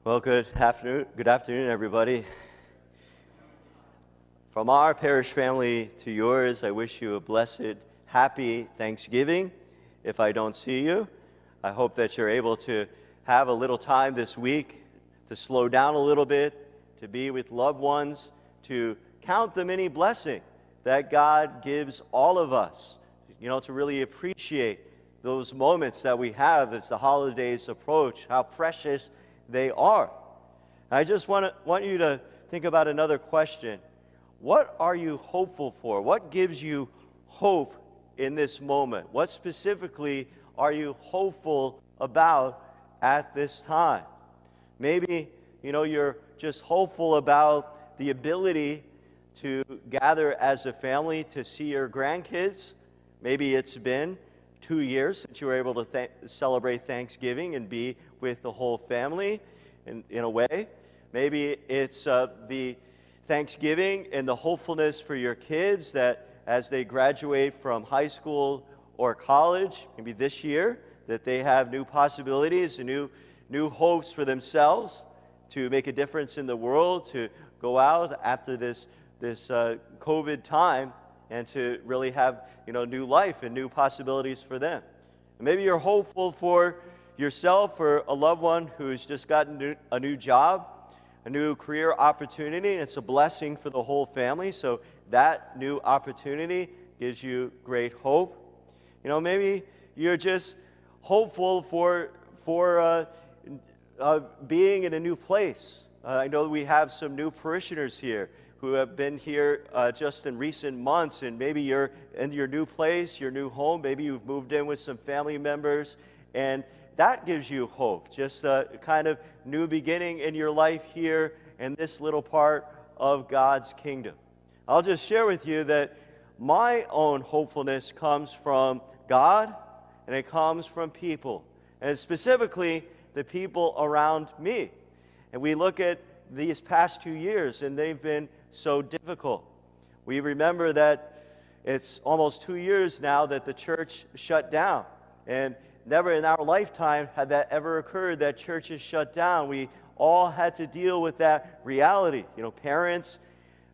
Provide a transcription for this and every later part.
Well, good afternoon, everybody. From our parish family to yours, I wish you a blessed, happy Thanksgiving. If I don't see you, I hope that you're able to have a little time this week to slow down a little bit, to be with loved ones, to count the many blessings that God gives all of us, to really appreciate those moments that we have as the holidays approach, how precious they are. I just want you to think about another question. What are you hopeful for? What gives you hope in this moment? What specifically are you hopeful about at this time? Maybe, you're just hopeful about the ability to gather as a family to see your grandkids. Maybe it's been 2 years since you were able to celebrate Thanksgiving and be with the whole family in a way. Maybe it's the Thanksgiving and the hopefulness for your kids that as they graduate from high school or college, maybe this year, that they have new possibilities and new hopes for themselves to make a difference in the world, to go out after this COVID time and to really have new life and new possibilities for them. And maybe you're hopeful for yourself or a loved one who's just gotten a new job, a new career opportunity, and it's a blessing for the whole family. So that new opportunity gives you great hope. Maybe you're just hopeful for being in a new place. I know we have some new parishioners here who have been here just in recent months, and maybe you're in your new place, your new home. Maybe you've moved in with some family members, and that gives you hope, just a kind of new beginning in your life here in this little part of God's kingdom. I'll just share with you that my own hopefulness comes from God, and it comes from people, and specifically the people around me. And we look at these past 2 years, and they've been so difficult. We remember that it's almost 2 years now that the church shut down, and never in our lifetime had that ever occurred, that churches shut down. We all had to deal with that reality. Parents,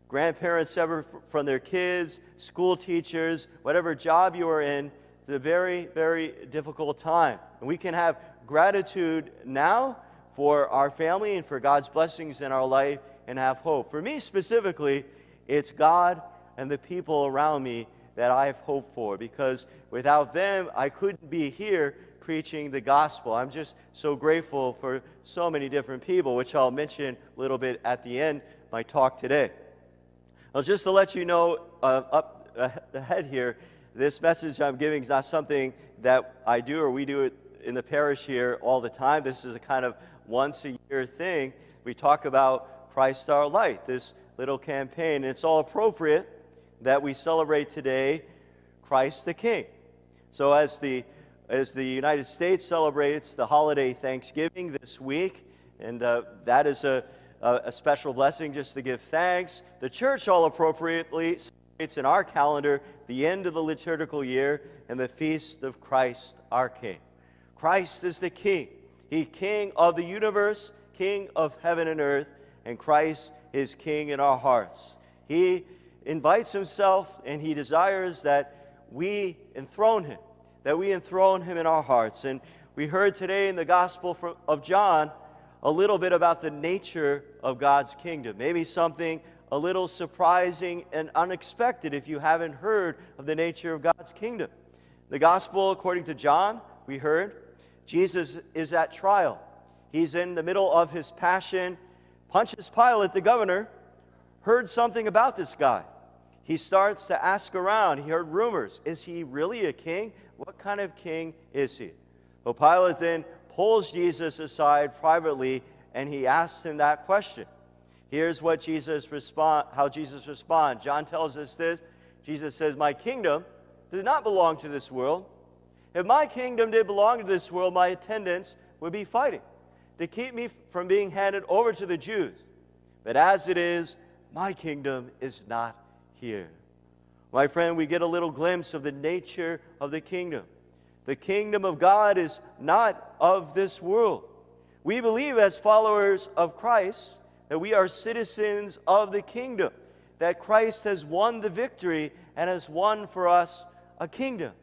grandparents severed from their kids, school teachers, whatever job you are in, it's a very, very difficult time. And we can have gratitude now for our family and for God's blessings in our life and have hope. For me specifically, it's God and the people around me that I have hope for, because without them, I couldn't be here preaching the gospel. I'm just so grateful for so many different people, which I'll mention a little bit at the end of my talk today. Well, just to let you know up ahead here, this message I'm giving is not something that I do or we do it in the parish here all the time. This is a kind of once-a-year thing. We talk about Christ our Light, this little campaign, and it's all appropriate that we celebrate today Christ the King. So as the United States celebrates the holiday Thanksgiving this week, and that is a special blessing just to give thanks, the church all appropriately celebrates in our calendar the end of the liturgical year and the feast of Christ our King. Christ is the King. He's King of the universe, King of heaven and earth, and Christ is King in our hearts. He invites himself, and he desires that we enthrone him in our hearts. And we heard today in the Gospel of John a little bit about the nature of God's kingdom. Maybe something a little surprising and unexpected if you haven't heard of the nature of God's kingdom. The Gospel, according to John, we heard, Jesus is at trial. He's in the middle of his passion. Pontius Pilate, the governor, heard something about this guy. He starts to ask around. He heard rumors. Is he really a king? What kind of king is he? Well, Pilate then pulls Jesus aside privately, and he asks him that question. Here's what how Jesus responds. John tells us this. Jesus says, "My kingdom does not belong to this world. If my kingdom did belong to this world, my attendants would be fighting to keep me from being handed over to the Jews. But as it is, my kingdom is not here." My friend, we get a little glimpse of the nature of the kingdom. The kingdom of God is not of this world. We believe as followers of Christ that we are citizens of the kingdom, that Christ has won the victory and has won for us a kingdom.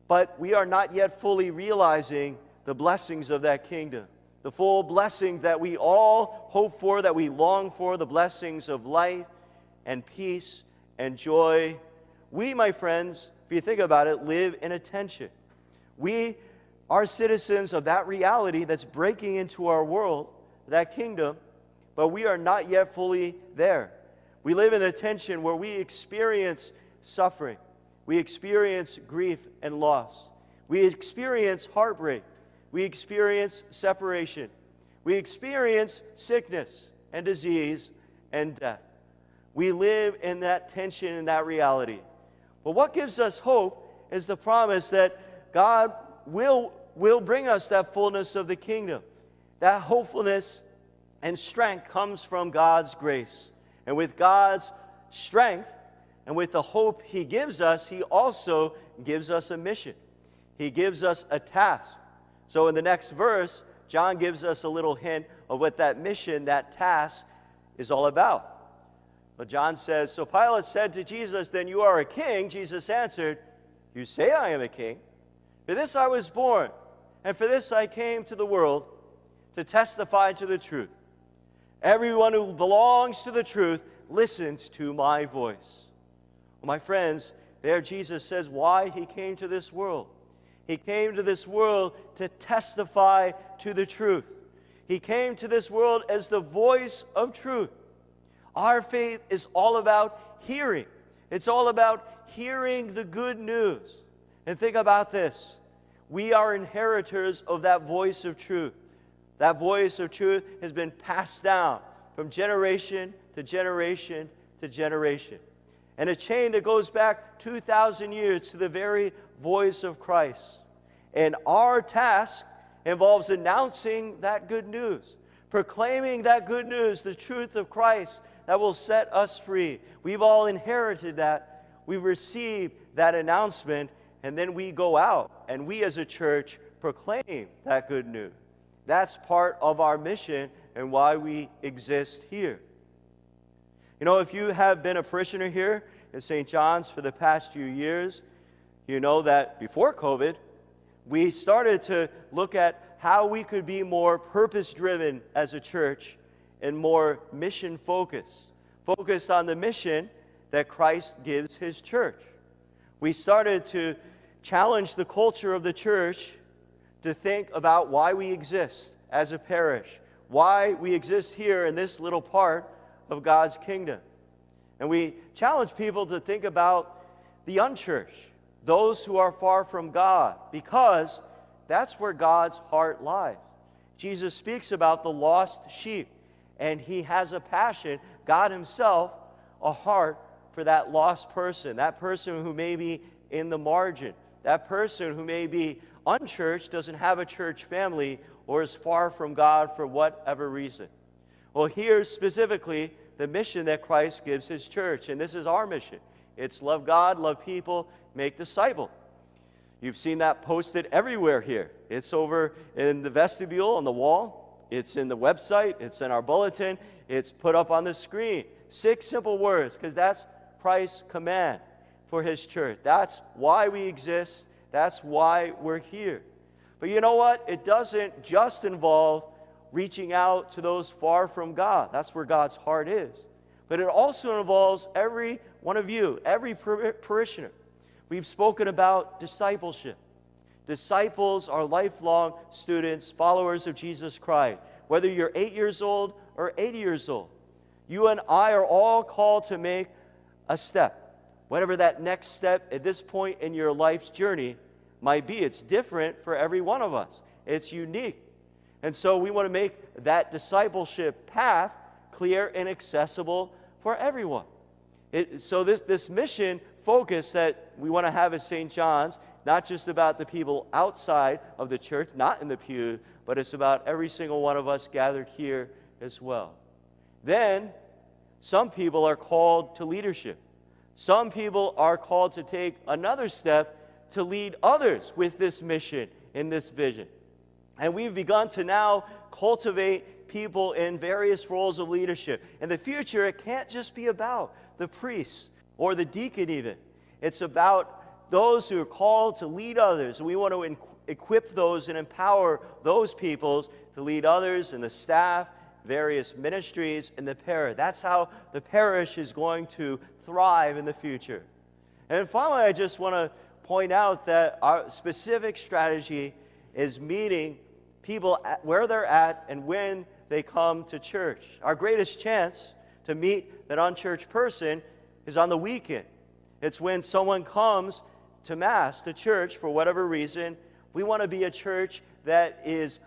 But we are not yet fully realizing the blessings of that kingdom, the full blessings that we all hope for, that we long for, the blessings of life and peace and joy. We, my friends, if you think about it, live in a tension. We are citizens of that reality that's breaking into our world, that kingdom, but we are not yet fully there. We live in a tension where we experience suffering. We experience grief and loss. We experience heartbreak. We experience separation. We experience sickness and disease and death. We live in that tension and that reality. But what gives us hope is the promise that God will bring us that fullness of the kingdom. That hopefulness and strength comes from God's grace. And with God's strength and with the hope He gives us, He also gives us a mission. He gives us a task. So in the next verse, John gives us a little hint of what that mission, that task, is all about. But John says, so Pilate said to Jesus, then you are a king. Jesus answered, you say I am a king. For this I was born, and for this I came to the world, to testify to the truth. Everyone who belongs to the truth listens to my voice. Well, my friends, there Jesus says why He came to this world. He came to this world to testify to the truth. He came to this world as the voice of truth. Our faith is all about hearing. It's all about hearing the good news. And think about this. We are inheritors of that voice of truth. That voice of truth has been passed down from generation to generation to generation. And a chain that goes back 2,000 years to the very voice of Christ. And our task involves announcing that good news, proclaiming that good news, the truth of Christ that will set us free. We've all inherited that. We've received that announcement, and then we go out and we as a church proclaim that good news. That's part of our mission and why we exist here. You know, if you have been a parishioner here at St. John's for the past few years, you know that before COVID, we started to look at how we could be more purpose-driven as a church and more mission-focused, focused on the mission that Christ gives His church. We started to challenge the culture of the church to think about why we exist as a parish, why we exist here in this little part of God's kingdom. And we challenge people to think about the unchurched, those who are far from God, because that's where God's heart lies. Jesus speaks about the lost sheep, and He has a passion, God Himself, a heart for that lost person, that person who may be in the margin, that person who may be unchurched, doesn't have a church family, or is far from God for whatever reason. Well, here's specifically the mission that Christ gives His church, and this is our mission. It's love God, love people, make disciples. You've seen that posted everywhere here. It's over in the vestibule on the wall. It's in the website. It's in our bulletin. It's put up on the screen. 6 simple words, because that's Christ's command for His church. That's why we exist. That's why we're here. But you know what? It doesn't just involve reaching out to those far from God. That's where God's heart is. But it also involves every one of you, every parishioner. We've spoken about discipleship. Disciples are lifelong students, followers of Jesus Christ. Whether you're 8 years old or 80 years old, you and I are all called to make a step. Whatever that next step at this point in your life's journey might be. It's different for every one of us. It's unique. And so we want to make that discipleship path clear and accessible for everyone. So this mission focus that we want to have at St. John's, not just about the people outside of the church, not in the pew, but it's about every single one of us gathered here as well. Then, some people are called to leadership. Some people are called to take another step to lead others with this mission and this vision. And we've begun to now cultivate people in various roles of leadership. In the future, it can't just be about the priest or the deacon even. It's about those who are called to lead others. We want to equip those and empower those people to lead others in the staff, various ministries, and the parish. That's how the parish is going to thrive in the future. And finally, I just want to point out that our specific strategy is meeting people where they're at and when they come to church. Our greatest chance to meet an unchurched person is on the weekend. It's when someone comes to Mass, to church, for whatever reason. We want to be a church that is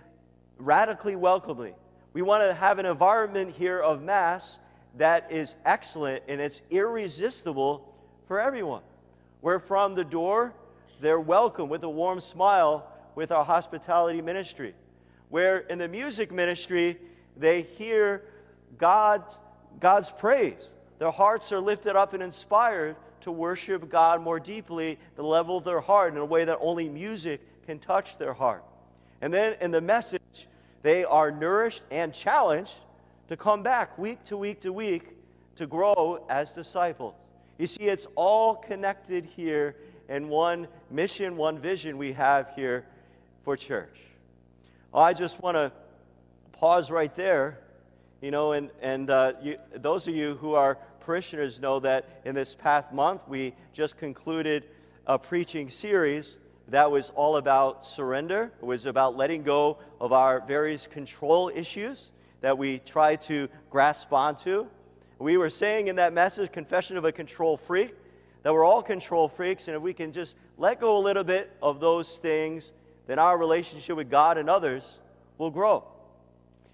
radically welcoming. We want to have an environment here of Mass that is excellent and it's irresistible for everyone. Where from the door, they're welcome with a warm smile with our hospitality ministry. Where in the music ministry, they hear God's praise. Their hearts are lifted up and inspired to worship God more deeply, the level of their heart, in a way that only music can touch their heart. And then in the message, they are nourished and challenged to come back week to week to week to grow as disciples. You see, it's all connected here in one mission, one vision we have here for church. I just want to pause right there, those of you who are parishioners know that in this past month we just concluded a preaching series that was all about surrender. It was about letting go of our various control issues that we try to grasp onto. We were saying in that message, Confession of a Control Freak, that we're all control freaks, and if we can just let go a little bit of those things, then our relationship with God and others will grow.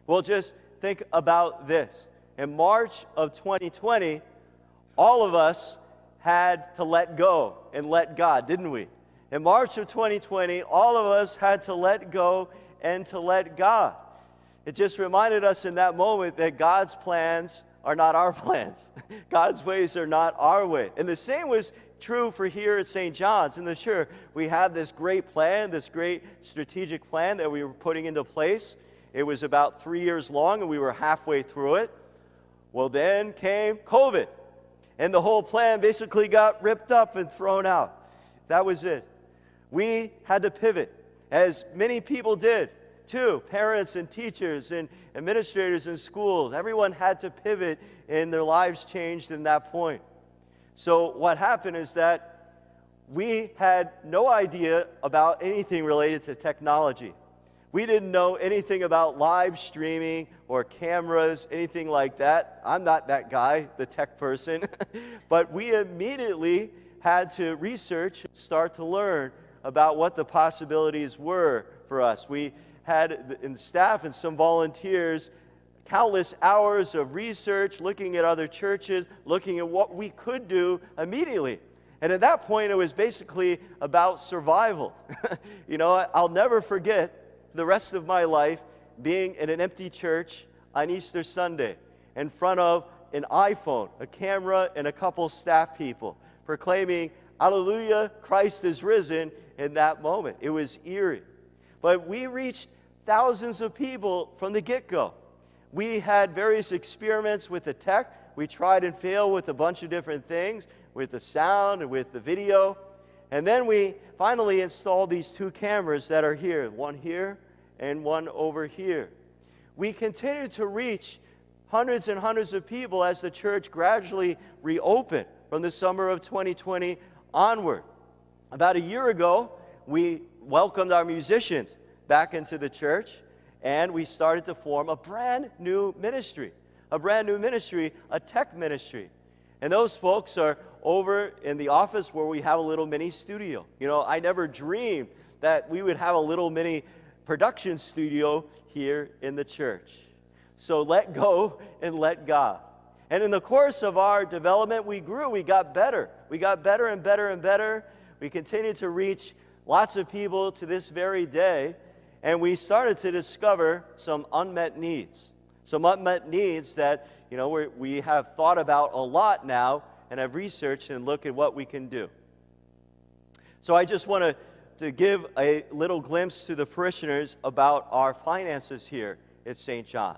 Well, just think about this. In March of 2020, all of us had to let go and let God, didn't we? In March of 2020, all of us had to let go and to let God. It just reminded us in that moment that God's plans are not our plans. God's ways are not our way. And the same was true for here at St. John's in the church. We had this great plan, this great strategic plan that we were putting into place. It was about 3 years long, and we were halfway through it. Well, then came COVID, and the whole plan basically got ripped up and thrown out. That was it. We had to pivot, as many people did, too. Parents and teachers and administrators in schools, everyone had to pivot, and their lives changed in that point. So what happened is that we had no idea about anything related to technology. We didn't know anything about live streaming or cameras, anything like that. I'm not that guy, the tech person. But we immediately had to research and start to learn about what the possibilities were for us. We had in staff and some volunteers countless hours of research, looking at other churches, looking at what we could do immediately. And at that point, it was basically about survival. I'll never forget the rest of my life being in an empty church on Easter Sunday in front of an iPhone, a camera, and a couple staff people proclaiming, "Hallelujah, Christ is risen," in that moment. It was eerie. But we reached thousands of people from the get-go. We had various experiments with the tech. We tried and failed with a bunch of different things, with the sound and with the video. And then we finally installed these two cameras that are here, one here and one over here. We continued to reach hundreds and hundreds of people as the church gradually reopened from the summer of 2020 onward. About a year ago, we welcomed our musicians back into the church, and we started to form a brand new ministry, a tech ministry. And those folks are over in the office where we have a little mini studio. I never dreamed that we would have a little mini production studio here in the church. So let go and let God. And in the course of our development, we grew. We got better. We got better and better and better. We continued to reach lots of people to this very day. And we started to discover some unmet needs. Some unmet needs that, we have thought about a lot now and have researched and looked at what we can do. So I just want to to give a little glimpse to the parishioners about our finances here at St. John.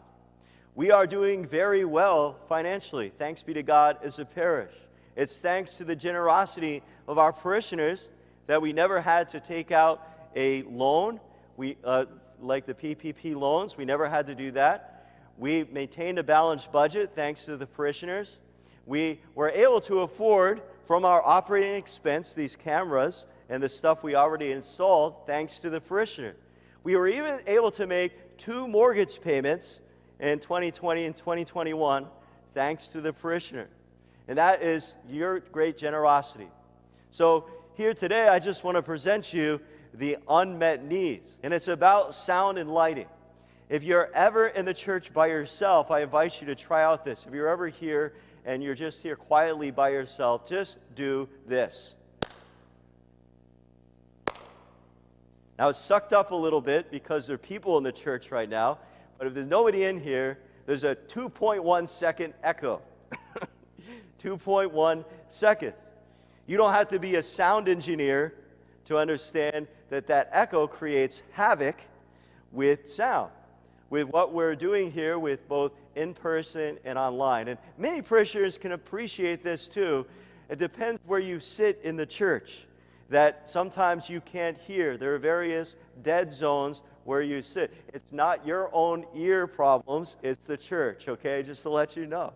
We are doing very well financially, thanks be to God, as a parish. It's thanks to the generosity of our parishioners that we never had to take out a loan. Like the PPP loans, we never had to do that. We maintained a balanced budget thanks to the parishioners. We were able to afford from our operating expense these cameras and the stuff we already installed thanks to the parishioner. We were even able to make 2 mortgage payments in 2020 and 2021 thanks to the parishioner. And that is your great generosity. So here today, I just want to present you the unmet needs. And it's about sound and lighting. If you're ever in the church by yourself, I invite you to try out this. If you're ever here and you're just here quietly by yourself, just do this. Now, it's sucked up a little bit because there are people in the church right now, but if there's nobody in here, there's a 2.1 second echo. 2.1 seconds. You don't have to be a sound engineer to understand that that echo creates havoc with sound, with what we're doing here with both in person and online. And many parishioners can appreciate this too. It depends where you sit in the church, that sometimes you can't hear. There are various dead zones where you sit. It's not your own ear problems, it's the church, okay? Just to let you know.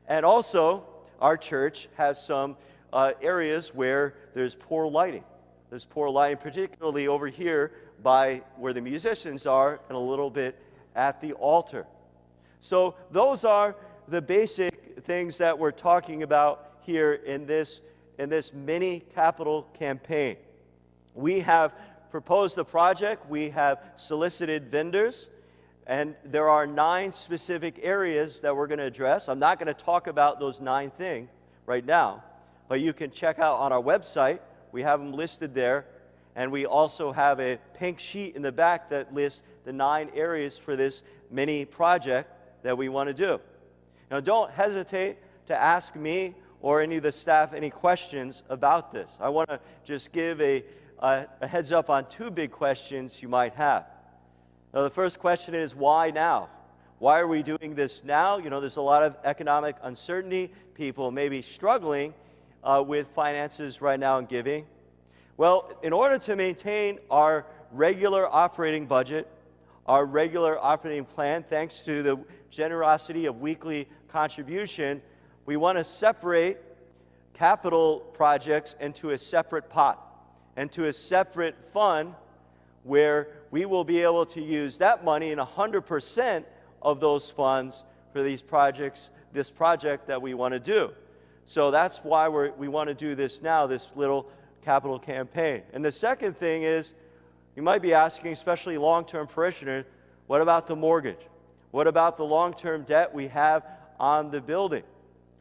And also, our church has some areas where there's poor lighting. There's poor lighting, particularly over here by where the musicians are and a little bit at the altar. So those are the basic things that we're talking about here in this mini capital campaign. We have proposed the project, we have solicited vendors, and there are 9 specific areas that we're going to address. I'm not going to talk about those 9 things right now, but you can check out on our website. We have them listed there, and we also have a pink sheet in the back that lists the 9 areas for this mini project that we want to do. Now, don't hesitate to ask me or any of the staff any questions about this. I want to just give a heads up on 2 big questions you might have. Now, the first question is, why now? Why are we doing this now? You know, there's a lot of economic uncertainty. People may be struggling with finances right now and giving. Well, in order to maintain our regular operating budget, our regular operating plan, thanks to the generosity of weekly contribution, we want to separate capital projects into a separate pot, into a separate fund where we will be able to use that money and 100% of those funds for these projects, this project that we want to do. So that's why we want to do this now, this little capital campaign. And the second thing is, you might be asking, especially long-term parishioners, what about the mortgage? What about the long-term debt we have on the building?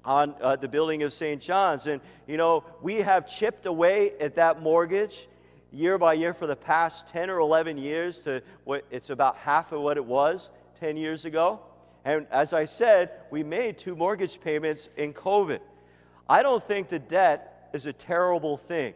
On the building of St. John's? And, you know, we have chipped away at that mortgage year by year for the past 10 or 11 years to what it's about half of what it was 10 years ago. And as I said, we made 2 mortgage payments in COVID. I don't think the debt is a terrible thing.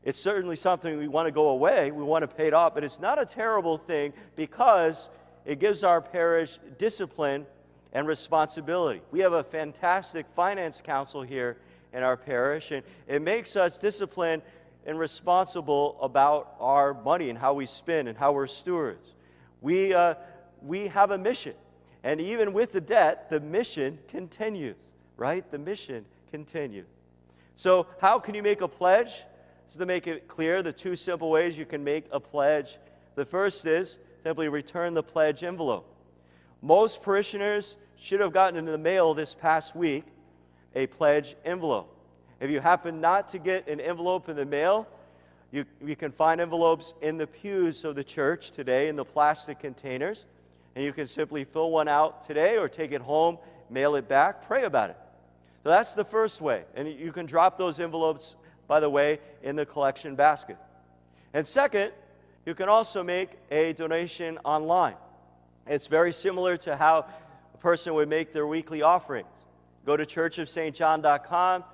It's certainly something we want to go away, we want to pay it off, but it's not a terrible thing because it gives our parish discipline and responsibility. We have a fantastic finance council here in our parish, and it makes us disciplined and responsible about our money and how we spend and how we're stewards. We have a mission, and even with the debt, the mission continues, right? The mission continues. So how can you make a pledge? So to make it clear, the 2 simple ways you can make a pledge. The first is simply return the pledge envelope. Most parishioners should have gotten in the mail this past week a pledge envelope. If you happen not to get an envelope in the mail, you can find envelopes in the pews of the church today in the plastic containers, and you can simply fill one out today or take it home, mail it back, pray about it. So that's the first way, and you can drop those envelopes, by the way, in the collection basket. And second, you can also make a donation online. It's very similar to how a person would make their weekly offerings. Go to churchofstjohn.com,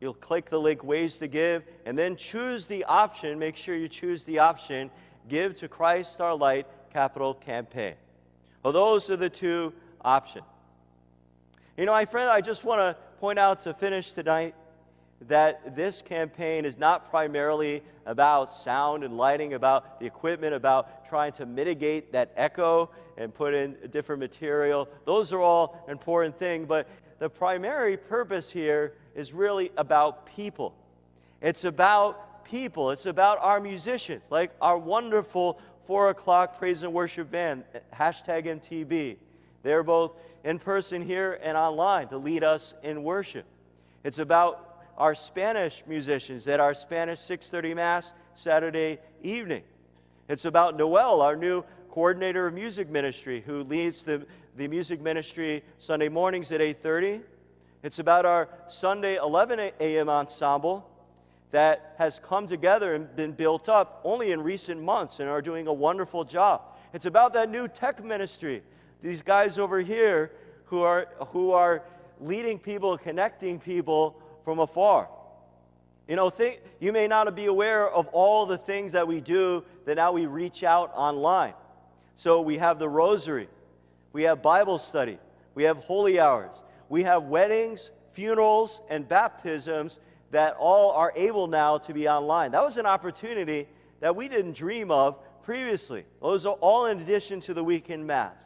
You'll click the link Ways to Give, and then choose the option. Make sure you choose the option, Give to Christ Our Light Capital Campaign. Well, those are the two options. My friend, I just want to point out to finish tonight that this campaign is not primarily about sound and lighting, about the equipment, about trying to mitigate that echo and put in different material. Those are all important things, but the primary purpose here is really about people. It's about people. It's about our musicians, like our wonderful 4 o'clock praise and worship band, #MTB. They're both in person here and online to lead us in worship. It's about our Spanish musicians at our Spanish 6:30 Mass Saturday evening. It's about Noel, our new coordinator of music ministry, who leads the music ministry Sunday mornings at 8:30. It's about our Sunday 11 a.m. ensemble that has come together and been built up only in recent months and are doing a wonderful job. It's about that new tech ministry, these guys over here who are leading people, connecting people from afar. You may not be aware of all the things that we do that now we reach out online. So we have the rosary, we have Bible study, we have holy hours, we have weddings, funerals, and baptisms that all are able now to be online. That was an opportunity that we didn't dream of previously. Those are all in addition to the weekend Mass.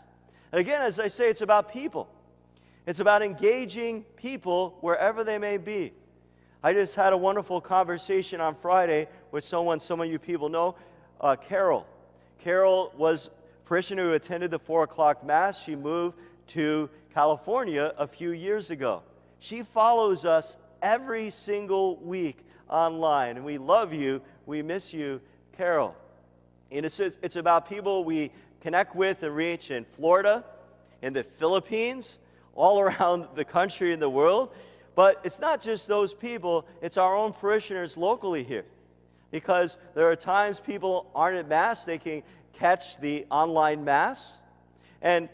And again, as I say, it's about people. It's about engaging people wherever they may be. I just had a wonderful conversation on Friday with someone some of you people know, Carol. Carol was a parishioner who attended the 4 o'clock Mass. She moved to California a few years ago. She follows us every single week online, and we love you. We miss you, Carol. And it's about people we connect with and reach in Florida, in the Philippines, all around the country and the world. But it's not just those people, it's our own parishioners locally here. Because there are times people aren't at Mass, they can catch the online Mass. And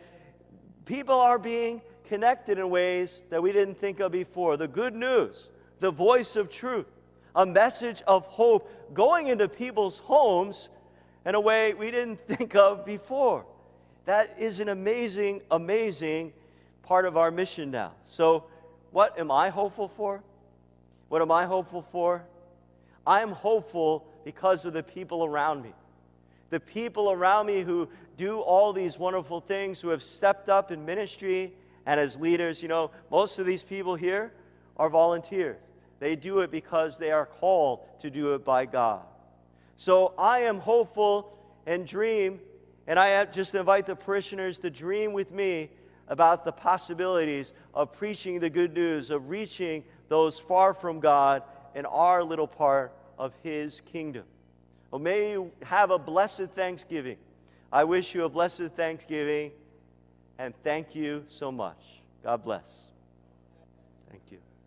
people are being connected in ways that we didn't think of before. The good news, the voice of truth, a message of hope going into people's homes in a way we didn't think of before. That is an amazing, amazing part of our mission now. So what am I hopeful for? What am I hopeful for? I am hopeful because of the people around me. The people around me who do all these wonderful things, who have stepped up in ministry and as leaders. Most of these people here are volunteers. They do it because they are called to do it by God. So I am hopeful and dream, and I just invite the parishioners to dream with me about the possibilities of preaching the good news, of reaching those far from God in our little part of His kingdom. Well, may you have a blessed Thanksgiving. I wish you a blessed Thanksgiving, and thank you so much. God bless. Thank you.